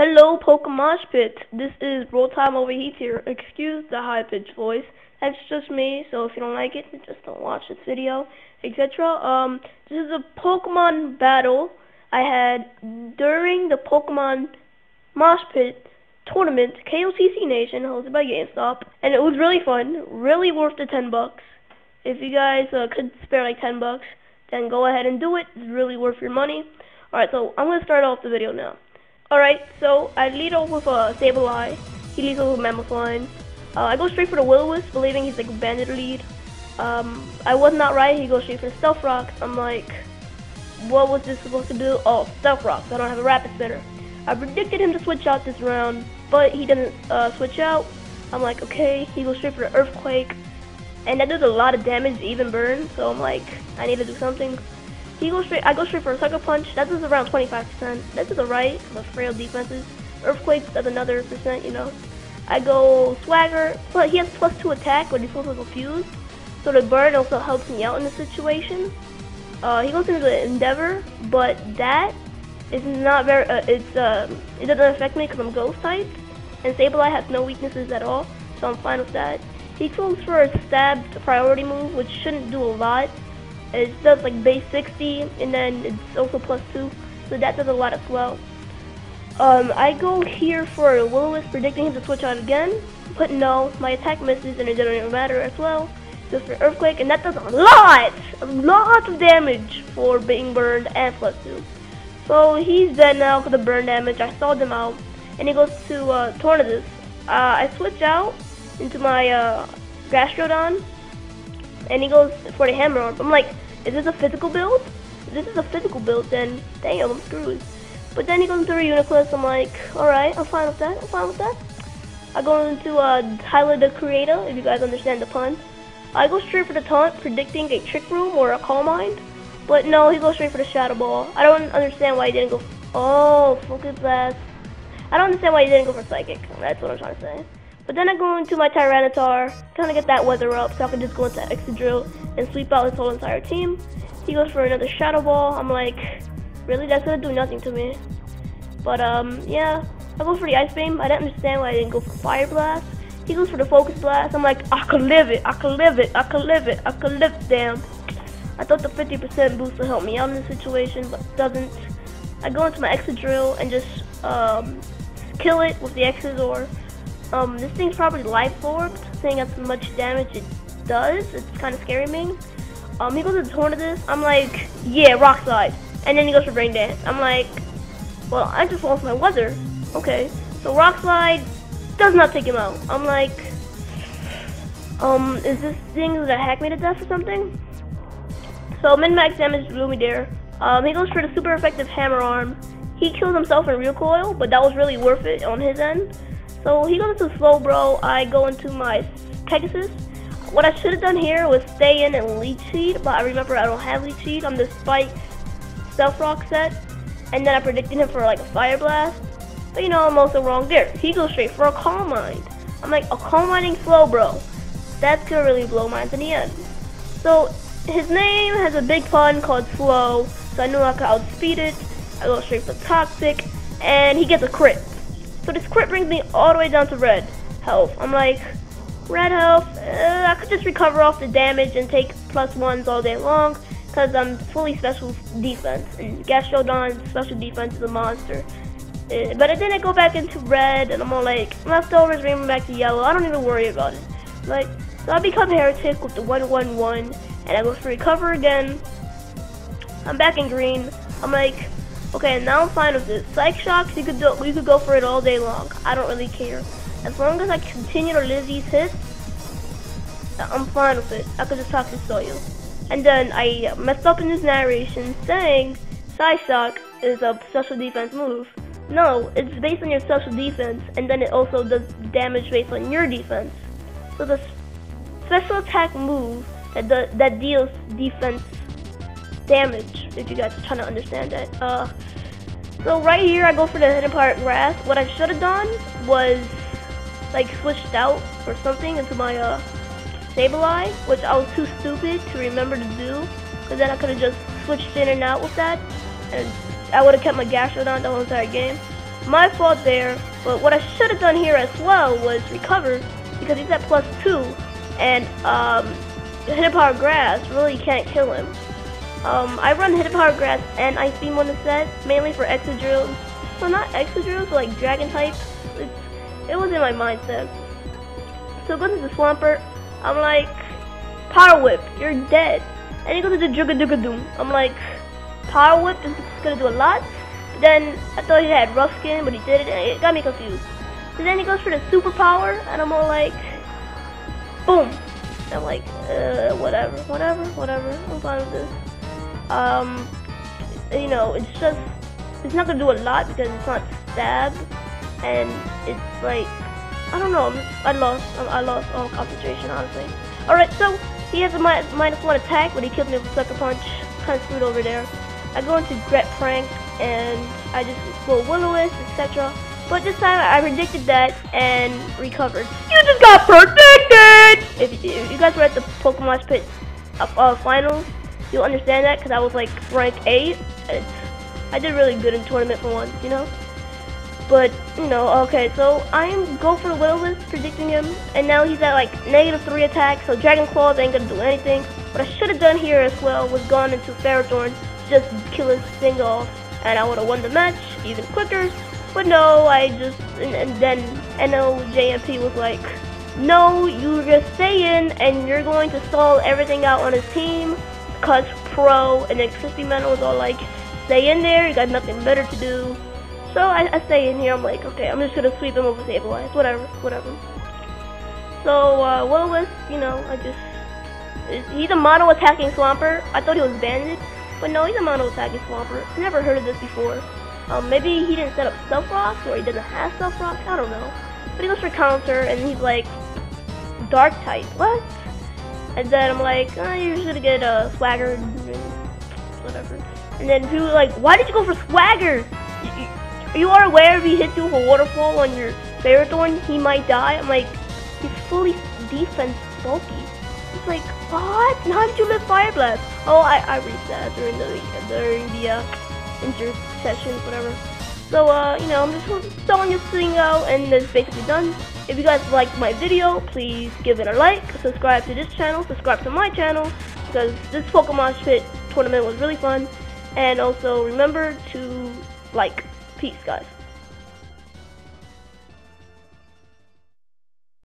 Hello, PokeMoshPit. This is RotomOverHeatz here. Excuse the high-pitched voice. That's just me, so if you don't like it, just don't watch this video, etc. This is a Pokemon battle I had during the PokeMoshPit Tournament, KOTC Nation, hosted by GameStop, and it was really fun, really worth the $10. If you guys could spare like $10, then go ahead and do it. It's really worth your money. Alright, so I'm going to start off the video now. Alright, so I lead off with a Sableye. He leads off with Mammothline. I go straight for the Will-O-Wisp, believing he's like a banded lead. I was not right. He goes straight for the Stealth Rocks. I'm like, what was this supposed to do? Oh, Stealth Rocks. I don't have a Rapid Spinner. I predicted him to switch out this round, but he didn't switch out. I'm like, okay. He goes straight for the Earthquake, and that does a lot of damage, even burn. So I'm like, I need to do something. I go straight for a Sucker Punch. That does around 25%. That does alright for frail defenses. Earthquake does another percent, you know. I go Swagger, but he has +2 attack, but he's also confused. So the burn also helps me out in this situation. He goes into the Endeavor, but that is not very. It doesn't affect me because I'm Ghost type, and Sableye has no weaknesses at all, so I'm fine with that. He goes for a Stab priority move, which shouldn't do a lot. It does like base 60, and then it's also +2, so that does a lot as well. I go here for Will-O-Wisp, predicting him to switch out again, but no, my attack misses, and it doesn't even matter as well. Goes for Earthquake, and that does a lot of damage for being burned and +2. So he's dead now for the burn damage. I stalled him out, and he goes to Tourney. I switch out into my Gastrodon, and he goes for the Hammer Arm. I'm like, is this a physical build? If this is a physical build, then damn, I'm screwed. But then he goes into a Uniclus. I'm like, alright, I'm fine with that. I go into Tyler the Creator, if you guys understand the pun. I go straight for the Taunt, predicting a Trick Room or a Calm Mind. But no, he goes straight for the Shadow Ball. I don't understand why he didn't go Focus Blast. I don't understand why he didn't go for Psychic. That's what I'm trying to say. But then I go into my Tyranitar, kind of get that weather up, so I can just go into Excadrill and sweep out his whole entire team. He goes for another Shadow Ball. I'm like, really? That's gonna do nothing to me. But yeah, I go for the Ice Beam. I didn't understand why I didn't go for Fire Blast. He goes for the Focus Blast. I'm like, I could live it. Damn. I thought the 50% boost would help me out in this situation, but it doesn't. I go into my Excadrill and just kill it with the Exazor. This thing's probably Life Orbed, seeing as much damage it does. It's kind of scaring me. He goes to Tourney. I'm like, yeah, Rock Slide. And then he goes for Brain Dance. I'm like, well, I just lost my weather. Okay, so Rock Slide does not take him out. I'm like, is this thing gonna hack me to death or something? So min-max damage blew me there. He goes for the super effective Hammer Arm. He killed himself in Recoil, but that was really worth it on his end. So he goes to Slowbro. I go into my Pegasus. What I should have done here was stay in and Leech Seed, but I remember I don't have Leech Seed on the Spike Stealth Rock set. And then I predicted him for like a Fire Blast. But you know, I'm also wrong there. He goes straight for a Calm Mind. I'm like, a Calm Minding Slowbro. That's gonna really blow minds in the end. So his name has a big pun called Slow, so I knew I could outspeed it. I go straight for Toxic, and he gets a crit. So this crit brings me all the way down to red health. I'm like, red health, I could just recover off the damage and take +1s all day long, because I'm fully special defense, and Gastrodon's special defense is a monster. But then I go back into red, and I'm all like, leftovers bring me back to yellow. I don't even worry about it. Like, so I become Heretic with the 1-1-1, and I go for recover again. I'm back in green. I'm like, okay, now I'm fine with this. Psych Shocks, you could go for it all day long. I don't really care. As long as I continue to live these hits, I'm fine with it. I could just Toxic Soil. And then I messed up in this narration saying Psych Shock is a special defense move. No, it's based on your special defense, and then it also does damage based on your defense. So the special attack move that deals defense damage, if you guys are trying to understand that. So right here I go for the Hidden Part Grass. What I should have done was like switched out or something into my Sableye, which I was too stupid to remember to do, because then I could have just switched in and out with that, and I would have kept my Gastrodon the whole entire game. my fault there. But what I should have done here as well was recover, because he's at +2, and Hidden Power Grass really can't kill him. I run Hidden Power Grass and Ice Beam on the set, mainly for Exodrills. So not Exodrills, but like Dragon type. It was in my mindset. So goes into Swampert. I'm like, Power Whip, you're dead. And he goes into Jugadugadoom. I'm like, Power Whip is gonna do a lot. But then I thought he had Rough Skin, but he didn't. And it got me confused. So then he goes for the Superpower, and I'm all like, boom. And I'm like, whatever. I'm fine with this. You know, it's not gonna do a lot because it's not stab, and it's like, I don't know. I lost all concentration, honestly. All right, so he has a -1 attack, but he killed me with a Sucker Punch. Kind of screwed over there. I go into Gret Prank, and I just go Will-O-Wisp, etc. But this time I predicted that and recovered. You just got predicted! If you guys were at the PokeMoshPit finals, you'll understand that, because I was like rank 8. I did really good in tournament for once, you know? But, you know, okay, so I'm go for the Will-O-Wisp, predicting him, and now he's at like -3 attack, so Dragon Claws ain't gonna do anything. What I should have done here as well was gone into Ferrothorn, just kill his thing off, and I would have won the match even quicker. But no, I just, and then NOJMP was like, no, you're gonna stay in, and you're going to stall everything out on his team, cause pro, and then Crispy Man was all like, stay in there, you got nothing better to do. So I stay in here. I'm like, okay, I'm just gonna sweep him over Sableye, whatever. So Will-O-Wisp, you know, he's a mono attacking Swampert. I thought he was banded, but no, he's a mono attacking Swampert. Never heard of this before. Maybe he didn't set up Stealth Rocks, or he doesn't have Stealth Rocks, I don't know. But he goes for counter, and he's like, Dark type, what? And then I'm like, you're just gonna get Swagger, and whatever. And then people were like, why did you go for Swagger? You are aware if you hit you with a Waterfall on your Ferrothorn, he might die? I'm like, he's fully defense bulky. It's like, what? And how did you live Fire Blast? Oh, I reached that during the injured sessions, whatever. So, you know, I'm just throwing this thing out, and it's basically done. If you guys liked my video, please give it a like, subscribe to this channel, subscribe to my channel, because this PokeMoshPit tournament was really fun. And also remember to like. Peace, guys.